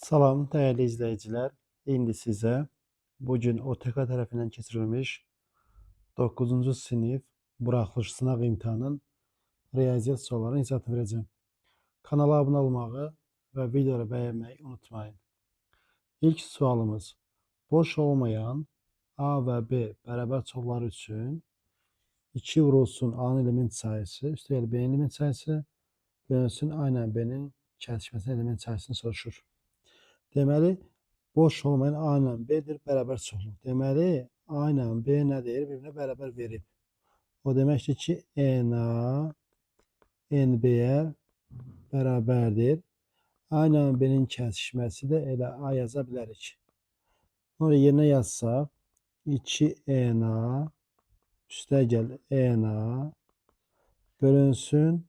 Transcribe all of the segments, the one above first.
Salam değerli izleyiciler. İndi size bugün OTK tarafından keçirilmiş 9. sınıf buraxılış sınaq imtahanının riyaziyyat sorularının izahını vereceğim. Kanala abone olmağı ve videoları beğenmeyi unutmayın. İlk sualımız boş olmayan A ve B beraber çokları için 2 vurulsun A'nın element sayısı üstəgəl B'nin element sayısı bölünsün aynen B'nin kəsişməsinin element sayısını soruşur. Deməli, boş olmayan A ilə B-dir, bərabər çoxluq. Deməli, A ilə B nə deyir? Bir-birinə bərabər verib. O deməkdir ki, N-A NB-yə bərabərdir. A ilə B-nin kəsişməsi də elə A yaza bilərik. Sonra yerinə yazsaq, 2N-A üstəgəl N-A bölünsün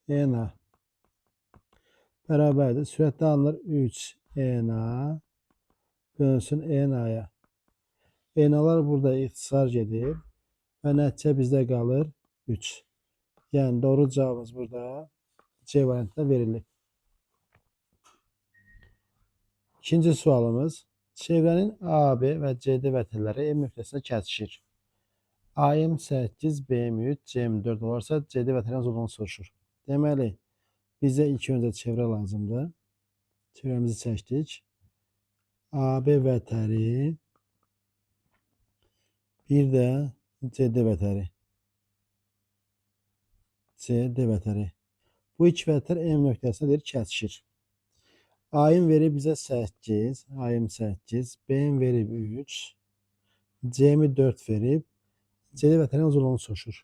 N-A bərabərdir. Sürətli alınır 3N-A bölünsün N-A-ya. N-lar burada ixtisar gedir və nəticə bizdə qalır 3. Yəni doğru cavabımız burada C variantında verilib. İkinci sualımız çevrənin AB və CD vətənləri M nöqtəsində kəsişir. AM 8, BM 3, CM 4 olarsa CD vətənin uzunluğunu soruşur. Deməli, bizə ilk öncə çevrə lazımdır. Çevrəmizi çəkdik. AB vətəni bir də CD vətəni. CD vətəni. Bu iki vətər M nöqtəsində deyir kəsişir. A'yın verib bizə 8, A'yım 8, B'yim verib 3, C'mi 4 verib, CD vətənin uzunluğunu soruşur.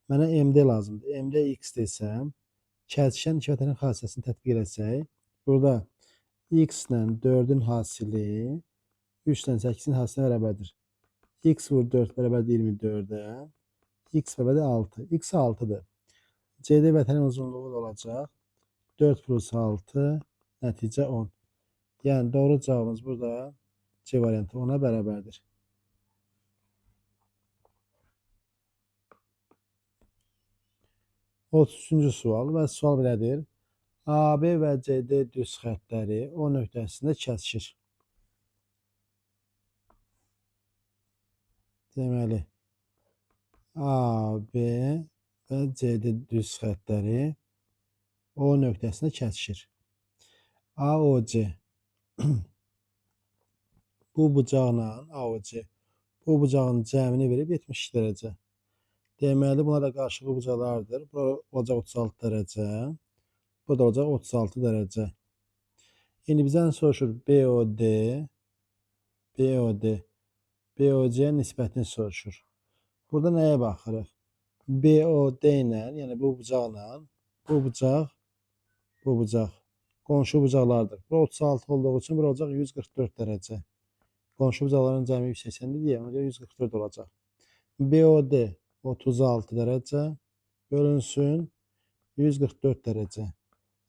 Mənə MD lazımdır. MD X desəm, kəsişən iki vətənin xassəsini tətbiq etsək, burada X ilə 4-ün hasili 3 ilə 8-in hasilinə bərabərdir. X vur 4 bərabərdir 24-ə, X bərabərdir 6. X 6-dır. CD vətənin uzunluğu da olacaq 4 plus 6, nəticə 10. Yəni doğru cavabımız burada C variantı 10-a bərabərdir. Otuzuncu sual və sual belədir. AB və CD düz xəttləri O nöqtəsində kəsişir. Deməli, AB və CD düz xəttləri O nöqtəsində kəsişir. AOC bu bucaqla AOC bu bucağın cəmini verib 72 dərəcə. Deməli, bunlar da qarşılıqlı bucaqlardır. Bu olacaq 36 dərəcə. Bu da olacaq 36 dərəcə. İndi bizdən soruşur BOC-yə nisbətini soruşur. Burada nəyə baxırıq? BOD ilə, yəni bu bucaq qonşu bucaqlardır. Bu 36 olduğu üçün bu olacaq 144 dərəcə. Qonşu bucaqların cəmi 180-dir deyə, ona görə 144 olacaq. BOD 36 dərəcə bölünsün 144 dərəcə.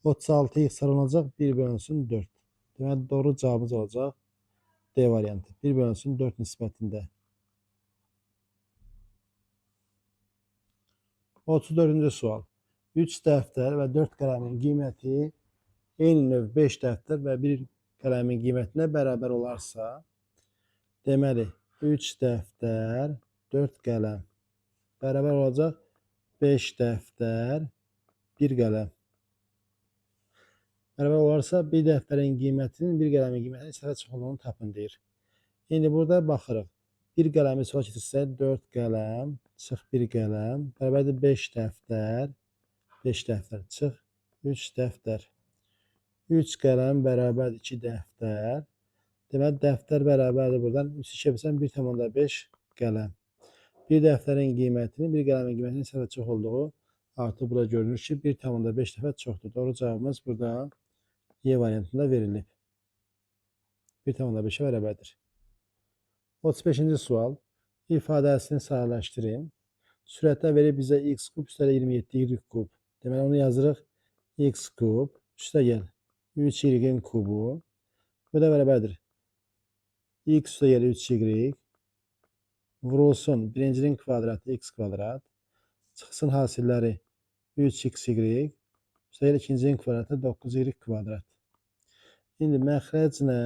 36 ixtisar olunacaq 1 bölünsün 4. Deməli, doğru cavabımız olacaq D variantı. 1 bölünsün 4 nisbətində. 34-cü sual. 3 dəftər və 4 qələmin qiyməti eyni növ 5 dəftər və 1 qələmin qiymətinə bərabər olarsa, deməli, 3 dəftər, 4 qələm bərabər olacaq 5 dəftər, 1 qələm. Bərabər olarsa, bir dəftərin qiymətinin, bir qələmin qiymətinin istədiyi çoxluğunu tapın deyir. İndi burada baxırıq. Bir qələmi sola keçirsək, 4 qələm, çıx 1 qələm, bərabərdir 5 dəftər, 5 dəftər, çıx 3 dəftər. 3 qələm bərabərdir 2 dəftər. Deməli, dəftər bərabərdir buradan 3 2 bilsən 1,5 qələm. Bir dəftərin qiymətinin, bir qələmin qiymətinin istədiyi çox olduğu artıq burada görünür ki, 1,5 dəfə çoxdur. Doğru cavabımız burada Y variantında verilib. 1,5-ə bərabərdir. 35-ci sual. İfadəsini sadələşdirin. Sürətlə verib bizə x kub üstəlik 27 y kub. Deməli, onu yazırıq x kub üstəgəl 3y-in kubu. Bu da bərabərdir. X üstəgəl 3y vurulsun birincinin kvadratı x kvadrat. Çıxsın hasilləri 3xy üstəgəl ikincinin kvadratı 9y kvadrat. İndi məxrəclə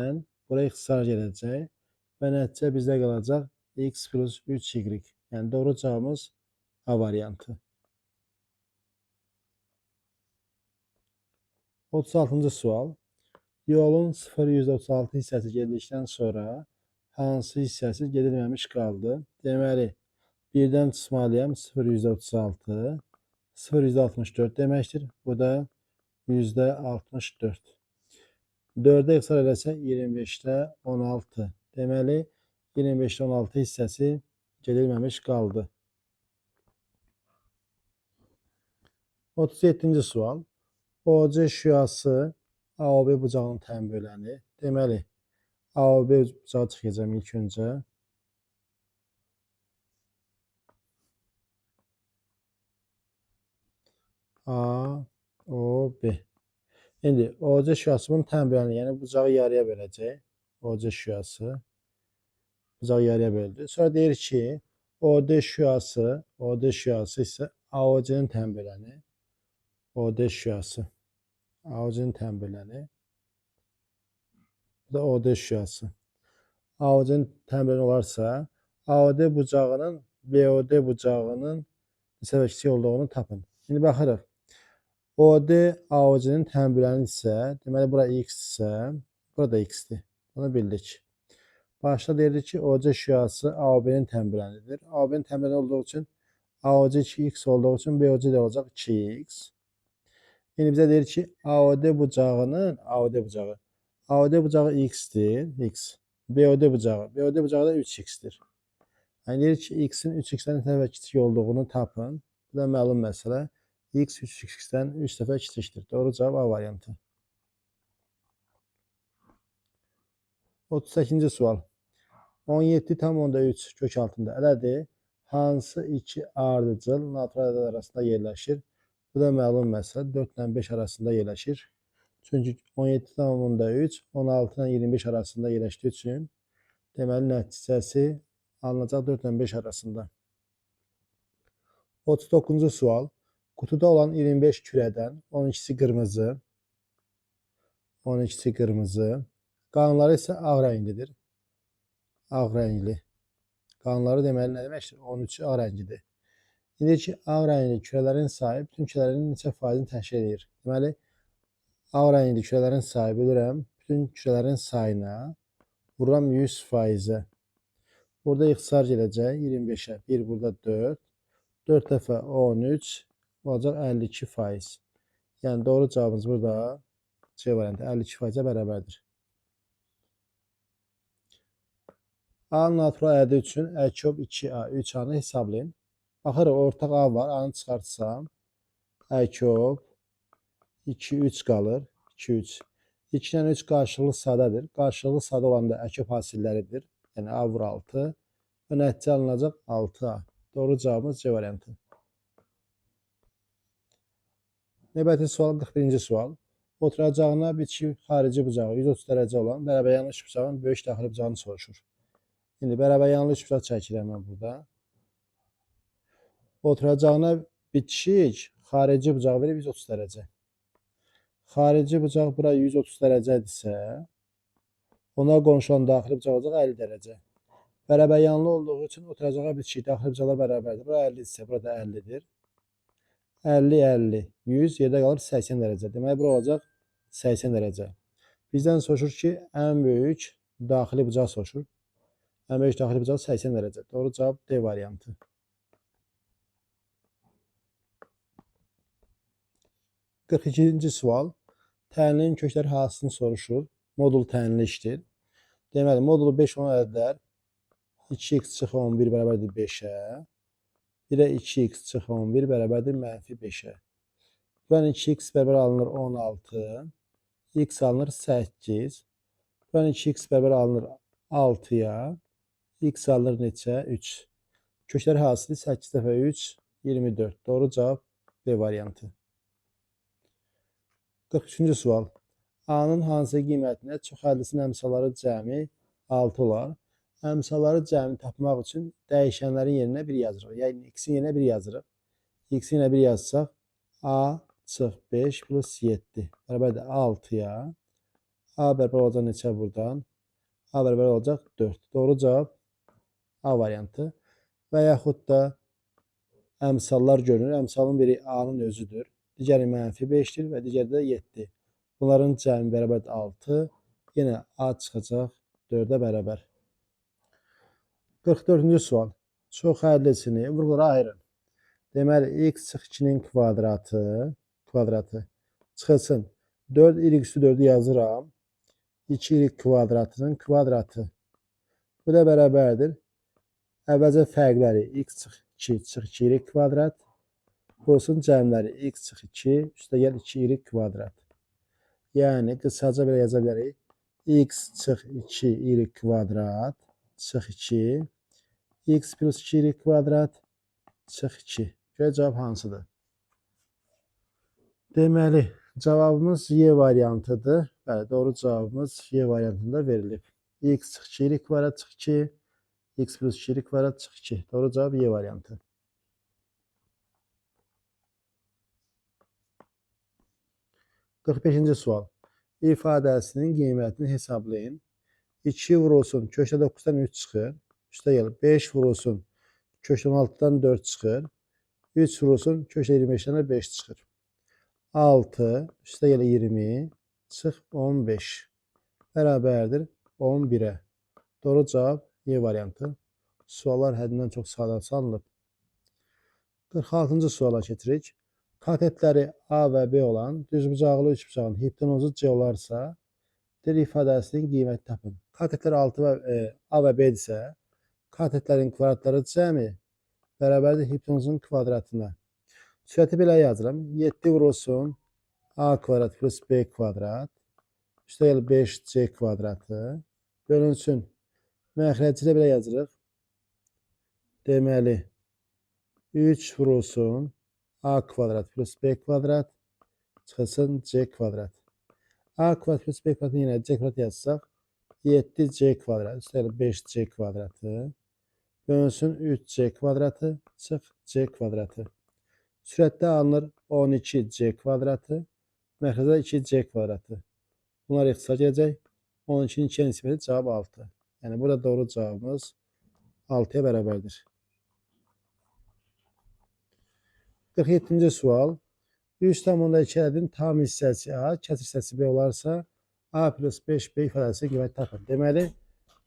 bura ixtisar gələcək və nəticə bizdə qalacaq x plus 3y. Yəni doğru cavabımız A variantı. 36-cı sual. Yolun 0,36 hissəsi gedildikdən sonra hansı hissəsi gedilməmiş qaldı? Deməli, birdən çıxmalıyam 0,36, 0,64 deməkdir. Bu da %64. 4-ə ixtisar eləsə 25-də 16. Deməli, 25-də 16 hissəsi gedilməmiş qaldı. 37-ci sual. OC şüası AOB bucağının təmböləni. Deməli, AOB bucağı çıxacağım ilk öncə. AOB. İndi OC şüası bunun təmböləni, yəni bucağı yarıya böləcək. OC şüası. Bucağı yarıya böldü. Sonra deyir ki, OD şüası isə AOC-nin təmböləni. OD şüası. AOC-nin təmböləni. Bu da OD şüası. AOC-nin təmböləni olarsa, AOD bucağının BOD bucağının neçə və kiçik olduğunu tapın. Şimdi baxırıq. OD AOC-nin təmböləni isə, deməli bura x isə, bura da x-dir. Bunu bildik. Başda deyirdik ki, OC şüası AOB-nin təmbölənidir. AOB-nin təmböləni olduğu üçün AOC 2x olduğu üçün BOC də olacaq 2x. Yəni bizə deyir ki, AOD bucağı x-dir, x. BOD bucağı da 3x-dir. Yəni deyir ki, x-in 3x-dən neçə dəfə kiçik olduğunu tapın. Bu da məlum məsələ. X 3x-dən 3 dəfə kiçikdir. Doğru cavab A variantı. 38-ci sual. 17,3 kök altında ələdir. Hansı iki ardıcıl natural ədəd arasında yerləşir? Bu da məlum məsələ. 4 ilə 5 arasında yerləşir. Çünki 17,3 16 ilə 25 arasında yerləşdiyi üçün deməli nəticəsi alınacaq 4 ilə 5 arasında. 39-cu sual. Qutuda olan 25 kürədən 12-si qırmızı, qalanları isə ağ rənglidir. Ağ rəngli. Qalanları deməli nə deməkdir? 13-ü ağ rəngidir. İndi ki, ağ rəngli kürələrin sayı bütün kürələrin neçə faizini təşkil edir? Deməli, ağ rəngli kürələrin sayı bilirəm. Bütün kürələrin sayına vururam 100%. Burada ixtisar gələcək 25-ə. 1 burada 4. 4 dəfə 13 olacaq 52%. Yəni doğru cavabımız burada C variantı 52%-ə bərabərdir. A natural ədədi üçün əkyob 2A, 3A-nı hesablayın. Baxırıq, ortaq A var, A-nı çıxartsam, əkyob 2, 3 qalır, 2, 3. 2 ilə 3 qarşılıqlı sadadır. Qarşılıqlı sada olan da əkyob hasilləridir. Yəni A vur 6 və nəticə alınacaq 6A. Doğru cavabımız C variantı. Növbəti sual 41-ci sual. Oturacağına bitki xarici bucağı 130 dərəcə olan bərabər yanlış bucağın böyük daxili bucağını soruşur. İndi bərabər yanlış bucaq çəkirəm mən burada. Oturacağına bitişik xarici bucaq verir 130 dərəcə. Xarici bucaq bura 130 dərəcədirsə, ona qonşu olan daxili bucaq olacaq 50 dərəcə. Bərabər yanlı olduğu üçün oturacağa bitişik daxili bucaqlar bərabərdir. Bura 50 isə, burada 50-dir. 50, 50, 100, yerdə qalır 80 dərəcə. Deməli, bura olacaq 80 dərəcə. Bizdən soruşur ki, ən böyük daxili bucaq soruşur. Ən böyük daxili bucaq 80 dərəcə. Doğru cavab D variantı. Qırx ikinci sual. Tənlinin kökləri hansını soruşur? Modul tənli işdir. Deməli, modulu 5 olan ədədlər 2x çıx 11 bərabərdir 5-ə. Bir də 2x çıx 11 bərabərdir -5-ə. Buranın 2x bərabər alınır 16. X alınır 8. Buranın 2x bərabər alınır 6-ya. X alınır neçə? 3. Kökləri hasili 8 dəfə 3, 24. Doğru cavab B variantı. 43-cü sual. A-nın hansı qiymətinə çoxəldisinin əmsalları cəmi 6 olar? Əmsalları cəmi tapmaq üçün dəyişənlərin yerinə 1 yazırıq. Yəni, x-in yerinə 1 yazırıq. X-in yerinə 1 yazsaq, A çıx 5 plus 7 bərabərdir 6-ya. A bərabər olacaq neçə buradan? A bərabər olacaq 4. Doğru cavab A variantı. Və yaxud da əmsallar görünür. Əmsalın biri A-nın özüdür. Digəri -5-dir və digəri də 7. Bunların cəmi bərabər 6. Yenə A çıxacaq 4-ə bərabər. 44-cü sual. Çox hərlisini vurğulara ayırın. Deməli, x çıx 2-nin kvadratı çıxılsın. 4y-4'ü yazıram. 2y kvadratının kvadratı. Bu da bərabərdir. Əvvəlcə fərqləri x çıx 2 çıx 2y kvadrat. Burasının cəmləri x çıx 2 üstəgəl 2y kvadrat. Yəni, qısaca belə yaza bilərik. X çıx 2y kvadrat çıx 2 x plus 2y kvadrat çıx 2. Görə cavab hansıdır? Deməli, cavabımız Y variantıdır. Bəli, doğru cavabımız Y variantında verilib. X çıx 2y kvadrat çıx 2 x plus 2y kvadrat çıx 2. Doğru cavab Y variantı. -45-ci sual. İfadəsinin qiymətini hesablayın. 2 vurulsun köşə 9-dan 3 çıxır. Üstəgəl 5 vurulsun köşə 16-dan 4 çıxır. 3 vurulsun köşə 25-dən 5 çıxır. 6 üstəgəl 20 çıx 15 bərabərdir 11-ə. Doğru cavab Y variantı. Suallar həddindən çox sadə salınıb. 46-cı suala keçirik. Katetləri A və B olan düzbucaqlı üçbucağın hipotenuzu C olarsa, dir ifadəsinin qiyməti tapın. Katetlər A və B-dirsə, katetlərin kvadratları cəmi bərabərdir hipotenuzun kvadratına. Sürəti belə yazıram. 7 vurulsun A kvadrat plus B kvadrat üstəgəl 5C kvadratı bölünsün. Məxrəci belə yazırıq. Deməli, 3 vurulsun A kvadrat plus B kvadrat çıxılsın C kvadrat. A kvadrat plus B kvadratını yenə C kvadrat yazsaq 7C kvadrat üstəgəl 5C kvadratı bölünsün 3C kvadratı çıx C kvadratı. Sürətdə alınır 12C kvadratı məxrəcdə 2C kvadratı. Bunlar ixtisar edəcək. 12-nin 2-yə nisbəti cavab 6. Yəni, burada doğru cavabımız 6-ya bərabərdir. 47-ci sual. 3,2 ədədin tam hissəsi A, kəsr hissəsi B olarsa, A plus 5B ifadəsi qiymət tapın. Deməli,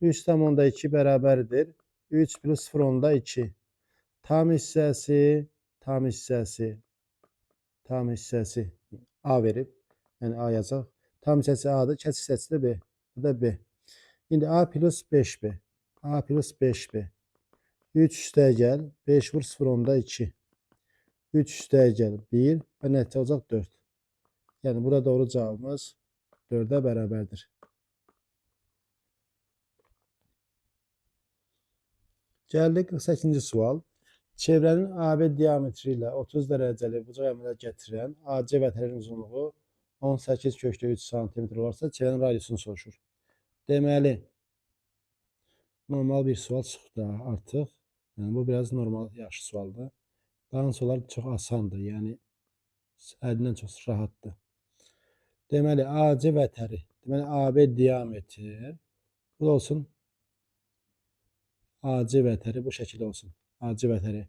3,2 bərabərdir. 3 plus 0,2. Tam hissəsi A verib. Yəni, A yazaq. Tam hissəsi A'dır, kəsr hissəsi də B. Bu da B. İndi A plus 5B. A plus 5B. 3 üstəgəl 5 vur 0,2. 3 üstəgəl 1 və nəticə olacaq 4. Yəni, burada doğru cavabımız 4-ə bərabərdir. Gəldik 48-ci sual. Çevrənin AB diametri ilə 30 dərəcəli bucaq əmələ gətirən AC vətənin uzunluğu 18,3 cm olarsa, çevrənin radiusunu soruşur. Deməli, normal bir sual çıxdı artıq. Yəni, bu biraz normal, yaxşı sualdır. Qalan suallar çox asandır, yəni həddindən çox rahatdır. Deməli, AC vətəri, deməli, AB diametri, bu da olsun AC vətəri, bu şəkildə olsun. AC vətəri.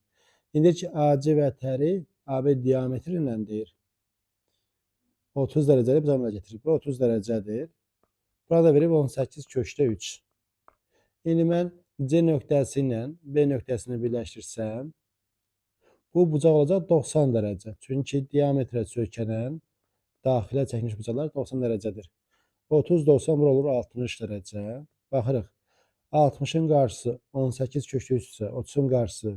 İndi ki, AC vətəri AB diametri ilə deyir. 30 dərəcəli bucaq əmələ gətirir. Bu 30 dərəcədir. Burada verib 18,3. İndi mən C nöqtəsi ilə B nöqtəsini birləşdirsəm, bu bucaq olacaq 90 dərəcə. Çünki diametrə söykənən daxilə çəkmiş bucaqlar 90 dərəcədir. 30 90 bura olur 60 dərəcə. Baxırıq. 60-ın qarşısı 18,3 isə 30-un qarşısı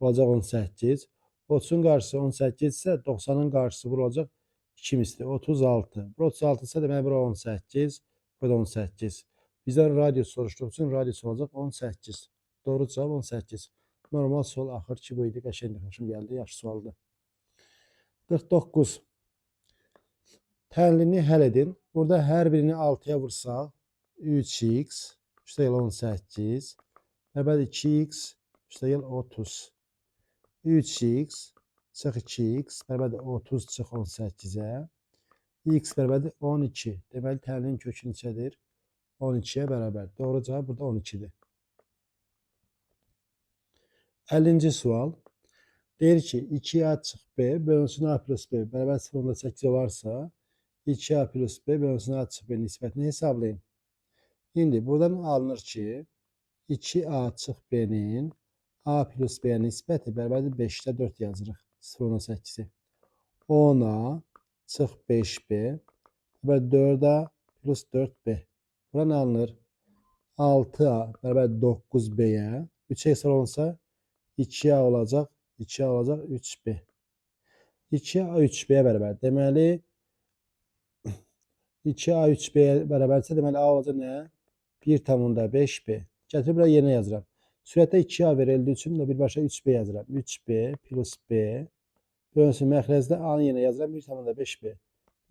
olacaq 18. 30-un qarşısı 18 isə 90-ın qarşısı bura olacaq 2 misli 36. Bura 36 isə deməli bura 18, burada 18. Bizdən radius soruşduğu üçün radius olacaq 18. Doğru cavab 18. Normal sual axır ki, bu idi. Qəşəng xoşum gəldi. Yaxşı sualdır. 49. Tənlini həll edin. Burada hər birini 6-ya vursaq 3x üstəgəl 18 bərabər 2x üstəgəl 30. 3x çıx 2x bərabər 30 çıx 18-ə X bərabərdir 12. Deməli, təlimin kökü neçədir? 12'ye bərabər. Doğru cavab burada 12'dir. 50. sual. Deyir ki, 2A çıx B bölünsün A plus B bərabər 0.8 olarsa, 2A plus B bölünsün A çıx B nisbətini hesablayın. İndi buradan alınır ki, 2A çıx B'nin A plus B'ye nisbəti bərabərdir 5'də 4 yazırıq. 0.8'i. 10A çıx 5B və 4A plus 4B. Buradan alınır 6A bərabər 9B'ye. 3'e hesab olunsa 2A olacaq. 2A olacaq 3B. 2A 3B'ye bərabər. Deməli 2A 3B'ye bərabərsə deməli A olacaq nə? 1,5B. Gətirib buraya yerinə yazıram. Sürətdə 2A verildiyi üçün də birbaşa 3B yazıram. 3B plus B bölünsün məxrəcdə A-nın yerinə yazıram 1,5B.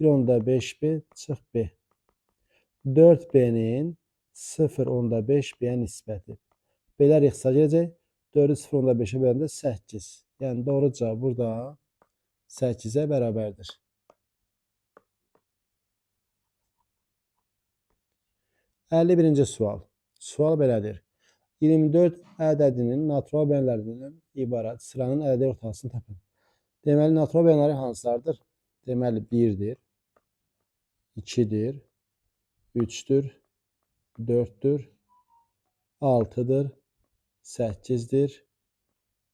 1,5B çıx B. 4B-nin 0,5B-yə nisbəti. B'lər ixtisar edəcək. 4'ü 0,5'e böləndə 8. Yəni doğru cavab burada 8'e bərabərdir. Birinci sual. Sual belədir. 24 ədədinin natural bəyənlərindən ibarət sıranın ədədi ortalamasını tapın. Deməli, natural bəyənləri hansılardır? Deməli, 1'dir, 2'dir, 3'dür, 4'dür, 6'dır, 8'dir,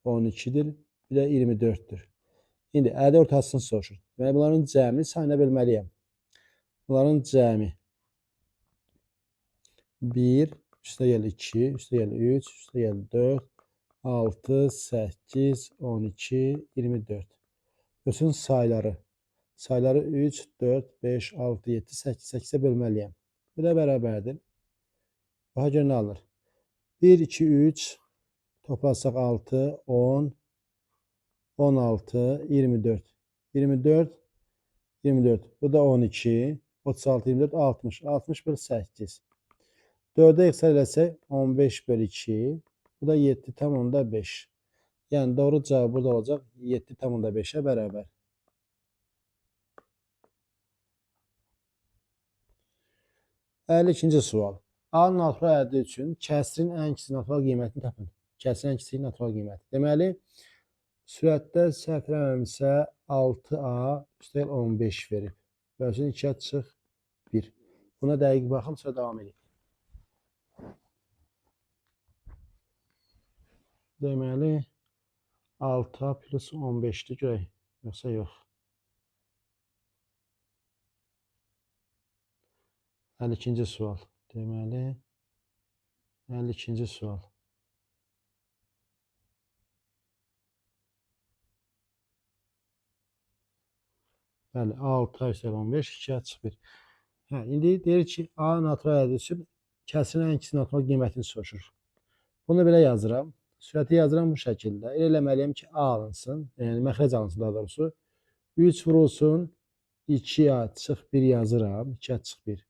12'dir, bir də 24'dür. İndi ədəd ortasını soruşur. Deməli, bunların cəmini sayına bölməliyəm. Bunların cəmi 1, üstə gəl 2, üstə gəl 3, üstə gəl 4, 6, 8, 12, 24. Ölçün sayları. Sayları 3, 4, 5, 6, 7, 8, 8'e bölməliyəm. Bu da bərabərdir. Baxa görə nə alınır? 1, 2, 3, toplasaq 6, 10, 16, 24. 24, 24. Bu da 12, 36, 24, 60. 60 bölü 8. 4'e ixtisar eləsək 15 bölü 2. Bu da 7,5. Yəni doğru cavab burada olacaq 7,5'e bərabər. İkinci sual. A natural ədədi üçün kəsrin ən kiçik natural qiymətini tapın. Kəsrin ən kiçik natural qiyməti. Deməli, sürətdə səhv eləməmsə 6A üstəgəl 15 verib. Bölsün 2'ye çıx 1. Buna dəqiq baxın, sonra davam edin. Deməli 6A plus 15'dir görək, yoxsa yox. 52-ci sual. Deməli 52-ci sual. Bəli, 6A üstəgəl 15, 2'ye çıx 1. İndi deyir ki, A natural ədədi üçün kəsrin ən kiçik natural qiymətini soruşur. Bunu belə yazıram. Sürəti yazıram bu şəkildə. Elə eləməliyəm ki, A alınsın. Yəni, məxrəc alınsın daha doğrusu. 3 vurulsun. 2'ya çıx 1 yazıram. 2'ya çıx 1.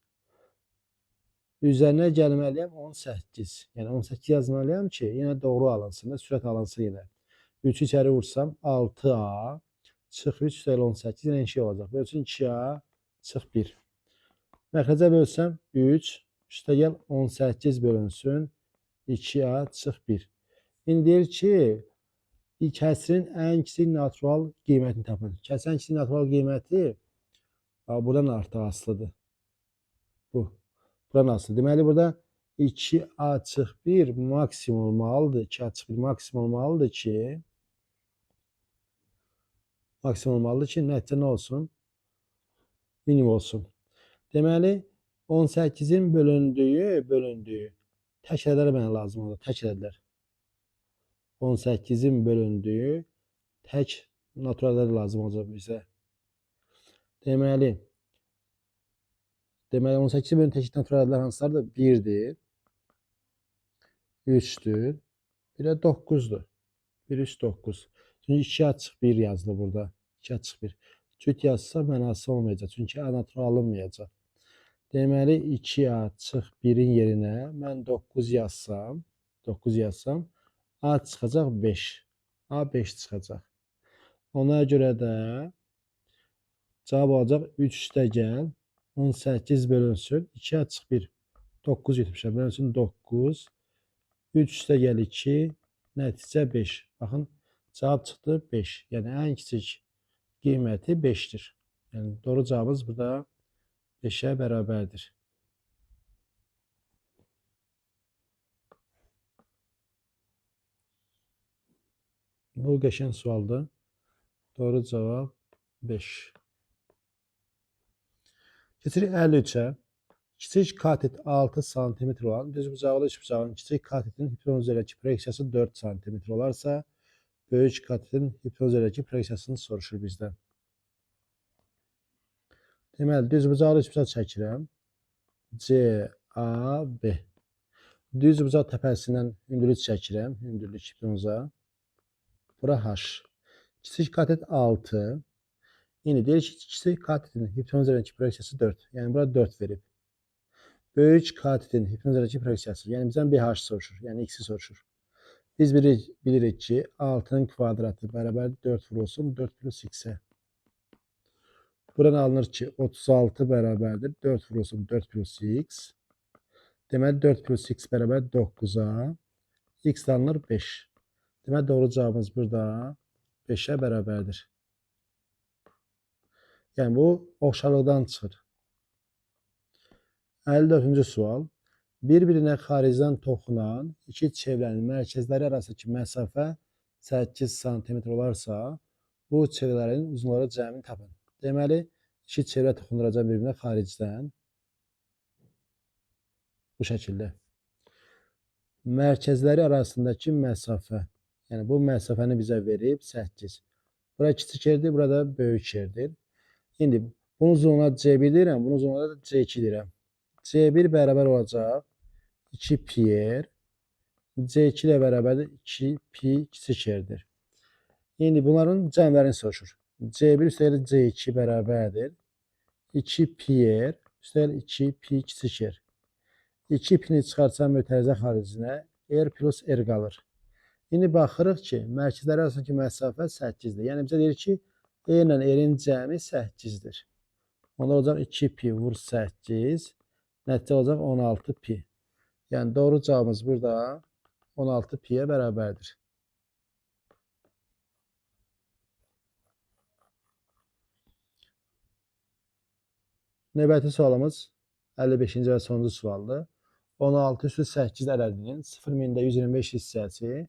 Üzərinə gəlməliyəm 18. Yəni, 18 yazmalıyam ki, yenə doğru alınsın. Sürət alınsın yenə. 3'ü içəri vursam 6A çıx 3 üstəgəl 18. Yenə şey olacaq. Bölsün 2A çıx 1. Məxrəcə bölsəm 3 üstəgəl 18 bölünsün 2A çıx 1. İndi deyir ki, kəsrin ən kiçik natural qiymətini tapın. Kəsrin ən kiçik natural qiyməti buradan artıq asılıdır. Bu. Buradan asılı. Deməli, burada 2A çıx 1 maksimum olmalıdır. 2A çıx 1 maksimum olmalıdır ki, nəticə nə olsun? Minimum olsun. Deməli, 18'in bölündüyü tək ədədlər mənə lazım olur. Tək ədədlər. 18'in bölündüyü tək natural ədəd lazım olacaq bizə. Deməli 18'in bölündüyü tək natural ədədlər hansılardır? 1'dir, 3'dür, bir də 9'dur. 1, 3, 9. Çünki 2'ya çıx 1 yazılır burada. 2'ya çıx 1. Cüt yazsa mənası olmayacaq. Çünki A natural alınmayacaq. Deməli 2A çıx 1'in yerinə mən 9 yazsam, A çıxacaq 5. A 5 çıxacaq. Ona görə də Cavab olacaq 3 üstə gəl 18 bölünsün 2 açıq 1. 9 getmişə bölünsün 9. 3 üstə gəl 2. Nəticə 5. Baxın, cavab çıxdı 5. Yəni ən kiçik qiyməti 5-dir. Yəni doğru cavabımız burada 5-ə bərabərdir. Bu qəşəng sualdır. Doğru cavab 5. Keçirik 53-ə. Kiçik katet 6 cm olan düzbucaqlı üçbucağın kiçik katetin hipotenuz üzərindəki proyeksiyası 4 cm olarsa, böyük katetin hipotenuz üzərindəki proyeksiyasını soruşur bizdən. Deməli, düzbucaqlı üçbucaq çəkirəm. CAB. Düzbucaq təpəsindən hündürlük çəkirəm. Hündürlük hipotenuza. Bura H. Kiçik katet 6. İndi deyir ki, kiçik katetin hipotenuz üzərindəki proyeksiyası 4. Yəni, bura 4 verib. Böyük katetin hipotenuz üzərindəki proyeksiyası. Yəni, bizdən BH soruşur. Yəni, X-i soruşur. Biz bilirik ki, 6'nın kvadratı bərabər 4 vurulsun 4 plus X-ə. Buradan alınır ki, 36 bərabərdir. 4 vurulsun 4 plus X. Deməli, 4 plus X bərabər 9-a. X alınır 5. Deməli, doğru cavabımız burada 5-ə bərabərdir. Yəni, bu oxşarlıqdan çıxır. 54-cü sual. Bir-birinə xaricdən toxunan iki çevrənin mərkəzləri arasındakı məsafə 8 cm olarsa, bu çevrələrin uzunluqları cəmini tapın. Deməli, iki çevrə toxunduracaq bir-birinə xaricdən. Bu şəkildə. Mərkəzləri arasındakı məsafə. Yəni, bu məsafəni bizə verib 8. Bura kiçik yerdir, burada böyük yerdir. İndi, bunun uzunluğuna C1 deyirəm, bunun uzunluğuna da C2 deyirəm. C1 bərabər olacaq 2 pi r. C2 ilə bərabərdir 2 pi kiçik yerdir. İndi bunların cəmlərini soruşur. C1 üstəgəl C2 bərabərdir 2 pi r üstəgəl 2 pi kiçik yer. 2 pini çıxarsam mötərizə xaricinə r plus r qalır. İndi baxırıq ki, mərkəzləri arasındakı məsafə 8-dir. Yəni bizə deyir ki, r ilə r-in cəmi 8-dir. Onda olacaq 2 pi vur 8. Nəticə olacaq 16 pi. Yəni, doğru cavabımız burada 16 piyə bərabərdir. Növbəti sualımız 55-ci və sonuncu sualdır. 16 üstü 8 ədədinin 0.125 hissəsi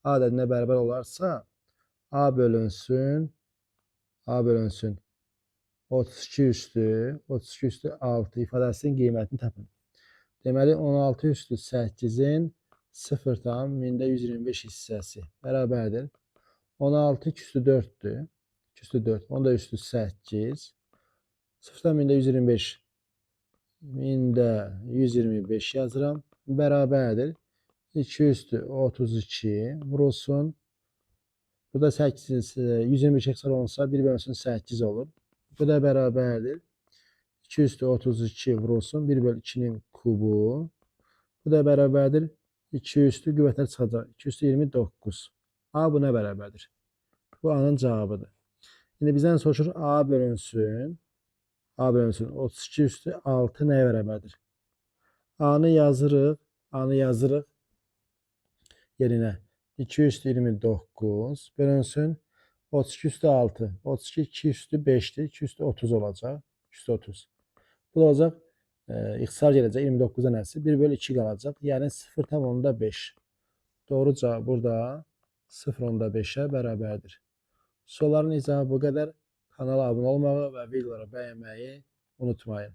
A ədədinə bərabər olarsa, A bölünsün 32 üstü 6 ifadəsinin qiymətini tapın. Deməli, 16 üstü 8-in 0.125 hissəsi bərabərdir. 16 üstü 4-dür. 2 üstü 4. Onda üstü 8. 0.125 125 yazıram. Bərabərdir. 2 üstü 32 vurulsun. Burada 8 125 ekstra olsa 1 bölünsün 8 olur. Bu da bərabərdir. 2 üstü 32 vurulsun. 1 bölü 2'nin kubu. Bu da bərabərdir. 2 üstü qüvvətlər çıxacaq. 2 üstü 29. A buna bərabərdir. Bu A'nın cavabıdır. İndi bizdən soruşur A bölünsün 32 üstü 6 nəyə bərabərdir? A'nı yazırıq yerinə. 2 üstü 29 bölünsün 32 üstü 6. 32 2 üstü 5'dir. 2 üstü 30 olacaq. 2 üstü 30. Bu da olacaq. İxtisar gələcək 29'a nəsi? 1 bölü 2 qalacaq. Yəni 0.5. Doğru cavab burada 0.5'ə bərabərdir. Soruların izahı bu qədər. Kanala abunə olmağı və videoları bəyənməyi unutmayın.